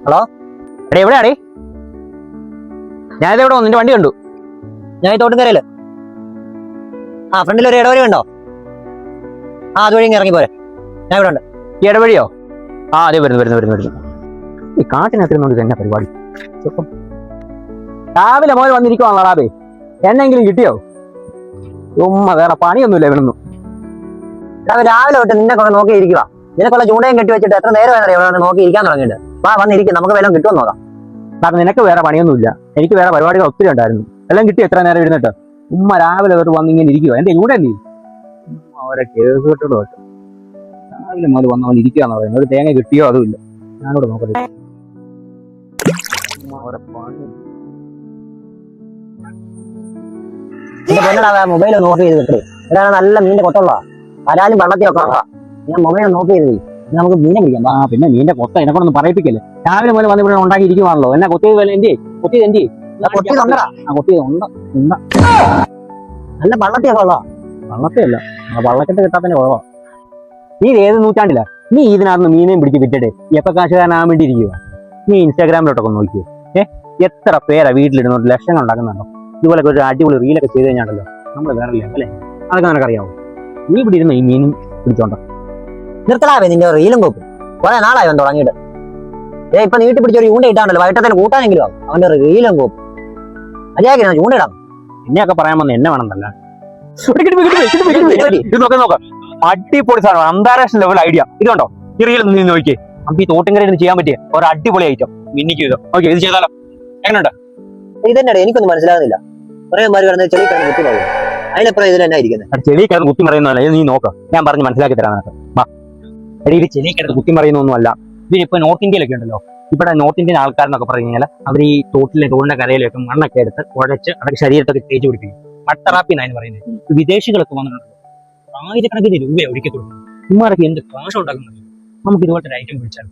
Hello എടേ എവിടെയാടേ? ഞാനിതെവിടെ നിന്റെ വണ്ടി കണ്ടു. ഞാൻ ഈ തോട്ടുംകരയില്. ഫ്രണ്ടിൽ ഒരു ഇടവഴി ഉണ്ടോ? അതുവഴി ഇറങ്ങി പോരെ. ഞാൻ ഇവിടെ ഉണ്ട്. ഈ ഇടവഴിയോ? അതെ വരുന്നു. ഈ കാട്ടിനകത്തിരുന്നോണ്ട് തന്നെ പരിപാടി. രാവിലെ മോൻ വന്നിരിക്കുവാണല്ലോ റാബേ. എന്നെങ്കിലും കിട്ടിയോ? വേറെ പണിയൊന്നുമില്ല ഇവിടുന്ന്. രാവിലെ തൊട്ട് നിന്നെ കുറെ നോക്കിയിരിക്കുക. നിനക്കുള്ള ചൂണ്ടയും കെട്ടി വെച്ചിട്ട് എത്ര നേരം ഇവിടെ നോക്കിയിരിക്കാൻ തുടങ്ങിയിട്ട്. വന്നിരിക്കും, നമുക്ക് വല്ലതും കിട്ടുമെന്ന് നോക്കാം. കാരണം നിനക്ക് വേറെ പണിയൊന്നുമില്ല, എനിക്ക് വേറെ പരിപാടികൾ ഒത്തിരി ഉണ്ടായിരുന്നു. എല്ലാം കിട്ടി എത്ര നേരം ഇരുന്നിട്ട്. രാവിലെ തൊട്ട് വന്നിങ്ങനെ ഇരിക്കുക. എന്റെ ചൂണ്ട എന്ത് അവരെ കേസ് കെട്ടോട് വെച്ചു. രാവിലെ മുതൽ വന്നവൻ ഇരിക്കുകയെന്ന് പറയുന്നത്. ഒരു തേങ്ങ കിട്ടിയോ അതുമില്ല. ഞാനോട് നോക്കട്ടെ. മൊബൈൽ നോക്കി ചെയ്തിട്ട് ഇതാണ് നല്ല മീനിന്റെ കൊത്തുള്ള വരാലും വെള്ളത്തിലൊക്കെ ഞാൻ മൊബൈൽ നോക്കി ചെയ്ത് നമുക്ക് മീനെ പിടിക്കാം. പിന്നെ മീനിന്റെ കൊത്ത എന്നെക്കൊണ്ടൊന്നും പറയിപ്പിക്കല്ലേ. രാവിലെ മുതൽ വന്ന് ഇവിടെ ഉണ്ടാക്കി ഇരിക്കുവാണല്ലോ. എന്നെ കൊത്തിയത് കൊത്തിയത് നല്ല വള്ളത്തിയൊക്കെ ഉള്ള വള്ളത്തിയല്ല, വള്ളക്കെട്ട് കിട്ടാത്തന്നെ കുറവാ. നീ ഏത് നൂറ്റാണ്ടില്ല? നീ ഇതിനകത്ത് മീനെയും പിടിച്ച് വിറ്റിട്ട് എപ്പ കാശുകാരനാകാൻ വേണ്ടി ഇരിക്കുക. നീ ഇൻസ്റ്റാഗ്രാമിലോട്ടൊക്കെ നോക്കിയോ? എത്ര പേരാ വീട്ടിലിടുന്നോട്ട് ലക്ഷങ്ങൾ ഉണ്ടാക്കുന്നുണ്ടോ? ഇതുപോലെ ഒരു അടിപൊളി റീലൊക്കെ ചെയ്ത് കഴിഞ്ഞാണല്ലോ നമ്മൾ വേറെ അല്ലേ? അതൊക്കെ നിനക്കറിയാവോ? നീ ഇവിടെ ഇരുന്ന് ഈ മീനും പിടിച്ചോണ്ടോ? നിർത്തലാവേ നിന്റെ റീലും കോപ്പും. കുറെ നാളായി അവൻ തുടങ്ങിയിട്ട്. ഇപ്പൊ നീട്ടി പിടിച്ചൊരു ചൂണ്ട ഇട്ടാണല്ലോ, വൈകിട്ടത്തിന് കൂട്ടാനെങ്കിലും ആവും. അവന്റെ റീലും കോപ്പും മര്യാദ ചൂണ്ടയിടാം. എന്നെയൊക്കെ പറയാൻ വന്ന എന്നെ വേണമെന്നല്ല. അടിപൊളി സാധനം, അന്താരാഷ്ട്ര ലെവൽ ഐഡിയ. ഇതുണ്ടോ ഈ റീൽ നിന്ന് നോക്കിയേ. നമുക്ക് ഈ തോട്ടുംകരയിൽ ചെയ്യാൻ പറ്റിയ ഒരു അടിപൊളി ഐറ്റം മിന്നിക്ക് ചെയ്തോ. ഓക്കെ, ഇത് ചെയ്താലോ? എങ്ങനെയുണ്ട്? ഇതന്നെ എനിക്കൊന്നും മനസ്സിലാകുന്നില്ല. കുറെ മാര് കിടന്ന് ചെളി കിടന്ന് കുത്തി പറയുന്നു. അതിനെപ്പുറം ഇതിൽ തന്നെ ഇരിക്കുന്നത്. ചെളി കിടന്ന് കുത്തി പറയുന്നതല്ല, നീ നോക്കാം, ഞാൻ പറഞ്ഞ് മനസ്സിലാക്കി തരാം നിനക്ക്. ഇത് ചെളി കിടന്ന് കുത്തി പറയുന്നൊന്നും അല്ല. ഇതിനിപ്പോ നോർത്ത് ഇന്ത്യയിലൊക്കെ ഉണ്ടല്ലോ. ഇവിടെ നോർത്ത് ഇന്ത്യൻ ആൾക്കാരെന്നൊക്കെ പറഞ്ഞു കഴിഞ്ഞാൽ അവർ ഈ തോട്ടിന്റെ കരയിലൊക്കെ മണ്ണൊക്കെ എടുത്ത് കുഴച്ച് അതൊക്കെ ശരീരത്തൊക്കെ തേച്ച് പിടിപ്പിക്കും. മട്ടറാപ്പി എന്നാണ് പറയുന്നത്. വിദേശികളൊക്കെ വന്നിട്ടുണ്ട്, ആയിരക്കണക്കിന് രൂപ ഒരിക്കത്തുള്ളൂ. ഇമാരൊക്കെ എന്ത് കാശം ഉണ്ടാക്കുന്നത്. നമുക്ക് ഇതുപോലത്തെ ഒരു ഐറ്റം പിടിച്ചാൽ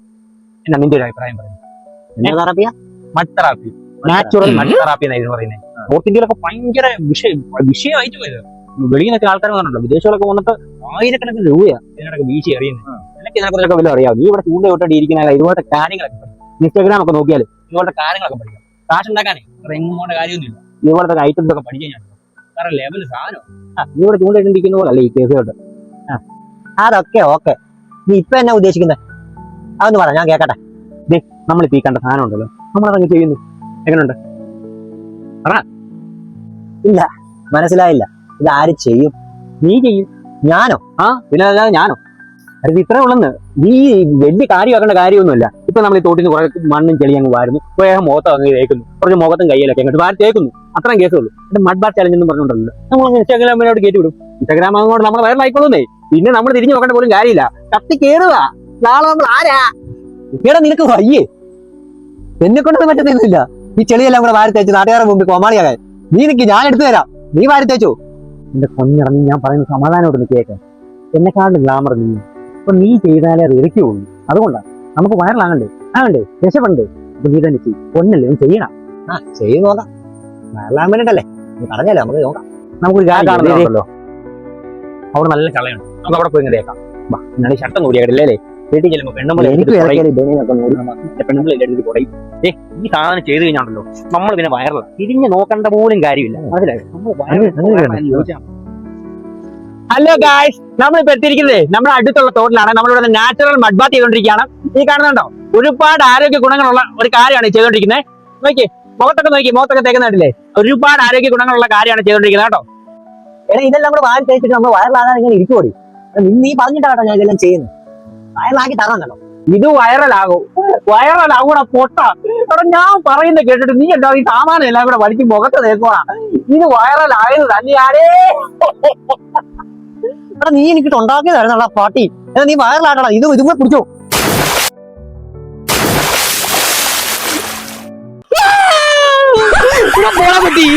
എന്നാ നിന്റെ ഒരു അഭിപ്രായം പറയുന്നത്? മട്ടറാപ്പി, നാച്ചുറൽ മട്ടറാപ്പി എന്നായിരുന്നു പറയുന്നത്. നോർത്ത് ഇന്ത്യയിലൊക്കെ ഭയങ്കര വിഷയമായിട്ട് പോയത്. വെളിയിൽ നിന്നൊക്കെ ആൾക്കാർ വന്നിട്ടുണ്ടോ, വിദേശികളൊക്കെ വന്നിട്ട് ആയിരക്കണക്കിന് രൂപയാണ് ഇതിനൊക്കെ വീശി അറിയുന്നത്. എനിക്ക് ഇതിനെക്കുറിച്ചൊക്കെ വല്ല അറിയാം. നീ ഇവിടെ ചൂണ്ട വിട്ടിട്ട് ഇരിക്കുന്ന ഇതുപോലത്തെ കാര്യങ്ങളൊക്കെ പഠിക്കും. ഇൻസ്റ്റാഗ്രാം ഒക്കെ നോക്കിയാൽ ഇതുപോലത്തെ കാര്യങ്ങളൊക്കെ പഠിക്കാം. കാശ് ഉണ്ടാക്കാനേ അത്ര എങ്ങും പോകേണ്ട കാര്യമൊന്നുമില്ല. ഇതുപോലത്തെ ഐറ്റംസ് ഒക്കെ പഠിച്ചു കഴിഞ്ഞാൽ വേറെ ലെവൽ സാധനം. നീ ഇവിടെ ചൂണ്ട ഇട്ടിരിക്കുന്ന പോലെ അല്ലേ ഈ കേസ് കേട്ട്. അതൊക്കെ ഓക്കെ. നീ ഇപ്പൊ എന്നാ ഉദ്ദേശിക്കുന്നത് അതൊന്ന് പറ, ഞാൻ കേക്കട്ടെ. നമ്മളിപ്പോ ഈ കണ്ട സാധനം ഉണ്ടല്ലോ, നമ്മളതങ്ങ് ചെയ്യുന്നു. എങ്ങനെയുണ്ട്? ഇല്ല, മനസ്സിലായില്ല. ഇത് ആര് ചെയ്യും? നീ ചെയ്യും. ഞാനോ? പിന്നെ അല്ലാതെ ഞാനോ? അത് ഇത്രേ ഉള്ളെന്ന്. നീ വലിയ കാര്യമാക്കേണ്ട കാര്യമൊന്നുമില്ല. ഇപ്പൊ നമ്മൾ ഈ തോട്ടിന് കുറെ മണ്ണും ചെളി അങ്ങ് വാരുന്നു, വേഗം മുഖത്ത് അങ്ങ് തേക്കുന്നു, കുറച്ച് മുഖത്തും കയ്യിലൊക്കെ അങ്ങോട്ട് വാരി തേക്കുന്നു. അത്രയും കേസുള്ളൂ. ഇത് മഡ് ബാർ ചലഞ്ച് എന്നും പറഞ്ഞിട്ടുണ്ടല്ലോ. നമ്മൾ ഇൻസ്റ്റാഗ്രാമിലോട്ട് കയറ്റി വിടും. ഇൻസ്റ്റാഗ്രാം അങ്ങോട്ട് നമ്മൾ വൈറലായിക്കൊള്ളുന്നേ. പിന്നെ നമ്മൾ തിരിഞ്ഞു നോക്കേണ്ട പോലും കാര്യമില്ല. കത്തി കയറുക. നാളെ നമ്മൾ ആരാ? ഇവിടെ നിനക്ക് വയ്യേ? എന്നെ കൊണ്ടൊന്നും പറ്റുന്നില്ല. ഈ ചെളിയെല്ലാം കൂടെ വാരി തേച്ച് നാട്ടുകാരുടെ മുമ്പിൽ കോമാളിയാകാൻ. നീ നിൽക്കി, ഞാൻ എടുത്തു തരാം. നീ വാരി തേച്ചോ? എന്റെ കൊഞ്ഞിറങ്ങി ഞാൻ പറയുന്ന സമാധാനമായിട്ട് കേൾക്കാൻ. എന്നെക്കാളും ഗ്ലാമർ നീ. അപ്പൊ നീ ചെയ്താലേ റിയക്കുള്ളൂ. അതുകൊണ്ടാണ് നമുക്ക് വയറിലാകണ്ടേ, രക്ഷപ്പെടണ്ടേ. അപ്പൊ നീ തന്നെ ചെയ്യും. ഒന്നല്ലേ ചെയ്യണം. ചെയ്ത് നോക്കാം. വയറിലാകാൻ വേണ്ടിട്ടല്ലേ നീ പറഞ്ഞല്ലേ, നമുക്ക് നോക്കാം. നമുക്കൊരു കാര്യം കാണുന്നുണ്ടല്ലോ, അവിടെ നല്ല കളയുണ്ട്. നമുക്ക് അവിടെ പോയി തേക്കാം. എന്നാണ് ഷർട്ടം കൂടിയായിട്ടില്ലേ? വീട്ടിൽ ചെല്ലുമ്പോ പെണ്ണുമ്പോൾ ഈ സാധനം ചെയ്ത് കഴിഞ്ഞാണല്ലോ നമ്മൾ പിന്നെ വയറില്ല. തിരിഞ്ഞ് നോക്കേണ്ട പോലും കാര്യമില്ല. ഹലോ ഗായ്സ്, നമ്മളിപ്പോ എത്തിയിരിക്കുന്നത് നമ്മുടെ അടുത്തുള്ള തോട്ടിലാണ്. നമ്മളിവിടെ നാച്ചുറൽ മഡ് ബാത്ത് ചെയ്തുകൊണ്ടിരിക്കുകയാണ്. ഈ കാണുന്നുണ്ടോ, ഒരുപാട് ആരോഗ്യ ഗുണങ്ങളുള്ള ഒരു കാര്യമാണ് ചെയ്തുകൊണ്ടിരിക്കുന്നത്. നോക്കി മുഖത്തൊക്കെ തേക്കുന്നില്ലേ, ഒരുപാട് ആരോഗ്യ ഗുണങ്ങളുള്ള കാര്യമാണ് ചെയ്തുകൊണ്ടിരിക്കുന്നത് കേട്ടോ. ഇതെല്ലാം കൂടെ വാരി തേച്ചിട്ട് നമ്മൾ വയറിലാകാൻ ഇങ്ങനെ ഇരിക്കുകൂടി. നീ പറഞ്ഞിട്ടാട്ടോ ഞാൻ ഇതെല്ലാം ചെയ്യുന്നത്. വയറിലാക്കി തരണം കേട്ടോ. ഇത് വയറലാകൂടെ പൊട്ട. ഞാൻ പറയുന്നത് കേട്ടിട്ട് നീ എന്താ ഈ സാമാനം എല്ലാം കൂടെ വലിച്ച് മുഖത്ത് തേക്കുവാ. ഇത് വയറലായത് തന്നെയാരേ. നീ എനിക്കിട്ട് ഉണ്ടാക്കിയതായിരുന്നുള്ള പാട്ടി. നീ വയറിലാട്ടടാ. ഇതും കൂടെ പിടിച്ചോ. പറ്റി